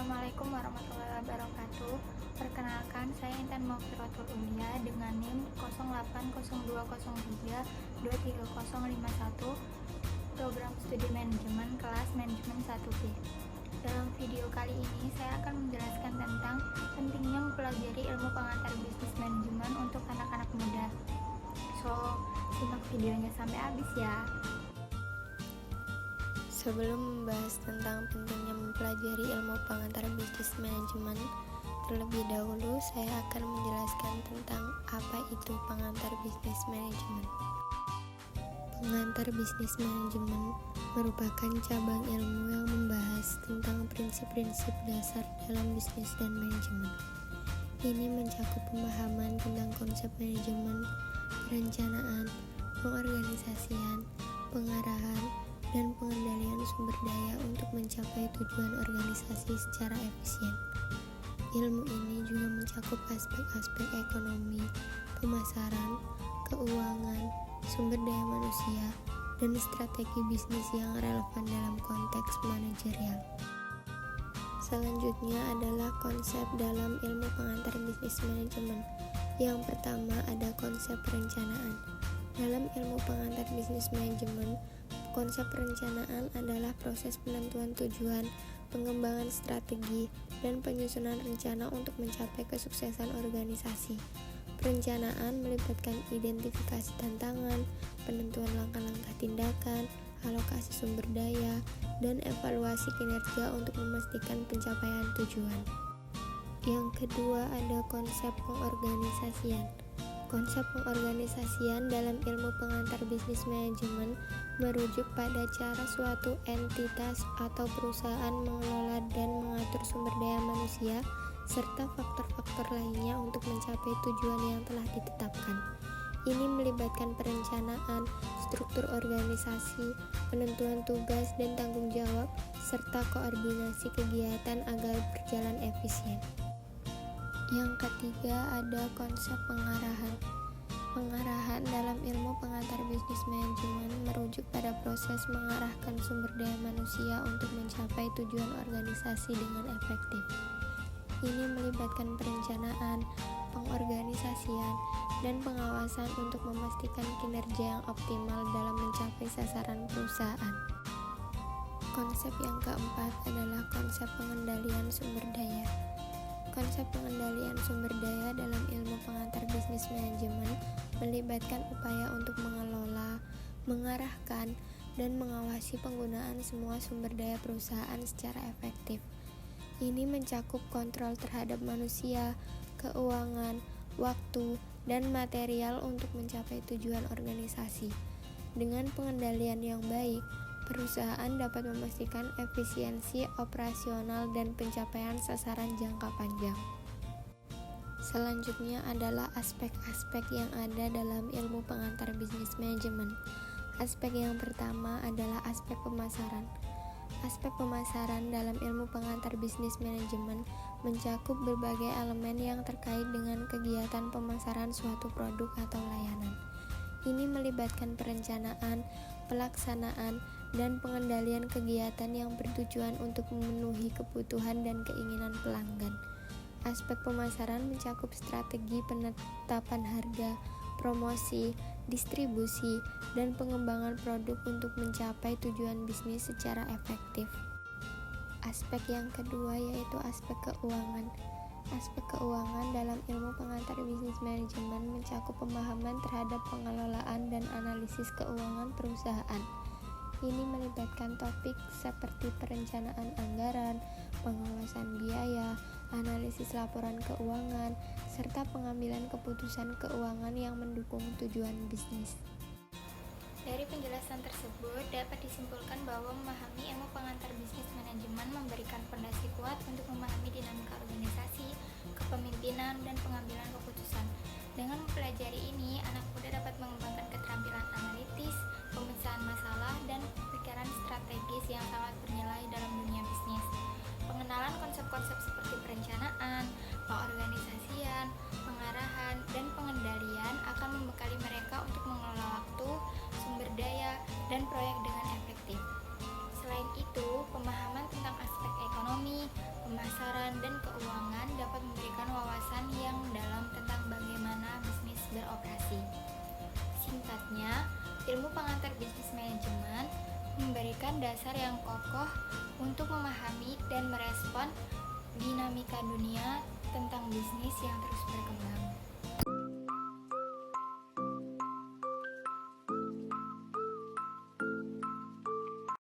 Assalamualaikum warahmatullahi wabarakatuh. Perkenalkan, saya Intan Maufirotul Ulia dengan NIM 080203 23051, program studi manajemen kelas manajemen 1B. Dalam video kali ini saya akan menjelaskan tentang pentingnya mempelajari ilmu pengantar bisnis manajemen untuk anak-anak muda. Simak videonya sampai habis ya. Sebelum membahas tentang pentingnya mempelajari ilmu pengantar bisnis manajemen, terlebih dahulu saya akan menjelaskan tentang apa itu pengantar bisnis manajemen. Pengantar bisnis manajemen merupakan cabang ilmu yang membahas tentang prinsip-prinsip dasar dalam bisnis dan manajemen. Ini mencakup pemahaman tentang konsep manajemen, perencanaan, pengorganisasian, pengarahan, dan pengendalian sumber daya untuk mencapai tujuan organisasi secara efisien. Ilmu ini juga mencakup aspek-aspek ekonomi, pemasaran, keuangan, sumber daya manusia, dan strategi bisnis yang relevan dalam konteks manajerial. Selanjutnya adalah konsep dalam ilmu pengantar bisnis manajemen. Yang pertama ada konsep perencanaan. Dalam ilmu pengantar bisnis manajemen, konsep perencanaan adalah proses penentuan tujuan, pengembangan strategi, dan penyusunan rencana untuk mencapai kesuksesan organisasi. Perencanaan melibatkan identifikasi tantangan, penentuan langkah-langkah tindakan, alokasi sumber daya, dan evaluasi kinerja untuk memastikan pencapaian tujuan. Yang kedua ada konsep pengorganisasian. Konsep pengorganisasian dalam ilmu pengantar bisnis manajemen merujuk pada cara suatu entitas atau perusahaan mengelola dan mengatur sumber daya manusia serta faktor-faktor lainnya untuk mencapai tujuan yang telah ditetapkan. Ini melibatkan perencanaan, struktur organisasi, penentuan tugas dan tanggung jawab, serta koordinasi kegiatan agar berjalan efisien. Yang ketiga ada konsep pengarahan. Pengarahan dalam ilmu pengantar bisnis manajemen merujuk pada proses mengarahkan sumber daya manusia untuk mencapai tujuan organisasi dengan efektif. Ini melibatkan perencanaan, pengorganisasian, dan pengawasan untuk memastikan kinerja yang optimal dalam mencapai sasaran perusahaan. Konsep yang keempat adalah konsep pengendalian sumber daya. Konsep pengendalian sumber daya dalam ilmu pengantar bisnis manajemen melibatkan upaya untuk mengelola, mengarahkan, dan mengawasi penggunaan semua sumber daya perusahaan secara efektif. Ini mencakup kontrol terhadap manusia, keuangan, waktu, dan material untuk mencapai tujuan organisasi. Dengan pengendalian yang baik, perusahaan dapat memastikan efisiensi operasional dan pencapaian sasaran jangka panjang. Selanjutnya adalah aspek-aspek yang ada dalam ilmu pengantar bisnis manajemen. Aspek yang pertama adalah aspek pemasaran. Aspek pemasaran dalam ilmu pengantar bisnis manajemen mencakup berbagai elemen yang terkait dengan kegiatan pemasaran suatu produk atau layanan. Ini melibatkan perencanaan, pelaksanaan, dan pengendalian kegiatan yang bertujuan untuk memenuhi kebutuhan dan keinginan pelanggan. Aspek pemasaran mencakup strategi penetapan harga, promosi, distribusi, dan pengembangan produk untuk mencapai tujuan bisnis secara efektif. Aspek yang kedua yaitu aspek keuangan. Aspek keuangan dalam ilmu pengantar bisnis manajemen mencakup pemahaman terhadap pengelolaan dan analisis keuangan perusahaan. Ini melibatkan topik seperti perencanaan anggaran, pengawasan biaya, analisis laporan keuangan, serta pengambilan keputusan keuangan yang mendukung tujuan bisnis. Dari penjelasan tersebut dapat disimpulkan bahwa memahami ilmu pengantar bisnis manajemen memberikan fondasi kuat untuk memahami dinamika organisasi, kepemimpinan, dan pengambilan keputusan. Dengan mempelajari ini, anak muda dapat mengembangkan keterampilan analitis, pemecahan masalah, dan pikiran strategis yang sangat bernilai dalam dunia bisnis. Pengenalan konsep-konsep seperti perencanaan, pengorganisasian, pengarahan, dan pengendalian akan membekali mereka untuk mengelola waktu, sumber daya, dan proyek dengan efektif. Selain itu, pemahaman tentang aspek ekonomi, pemasaran, penjualan, dan keuangan dapat memberikan wawasan yang dalam tentang bagaimana bisnis beroperasi. Singkatnya, ilmu pengantar bisnis manajemen memberikan dasar yang kokoh untuk memahami dan merespon dinamika dunia tentang bisnis yang terus berkembang.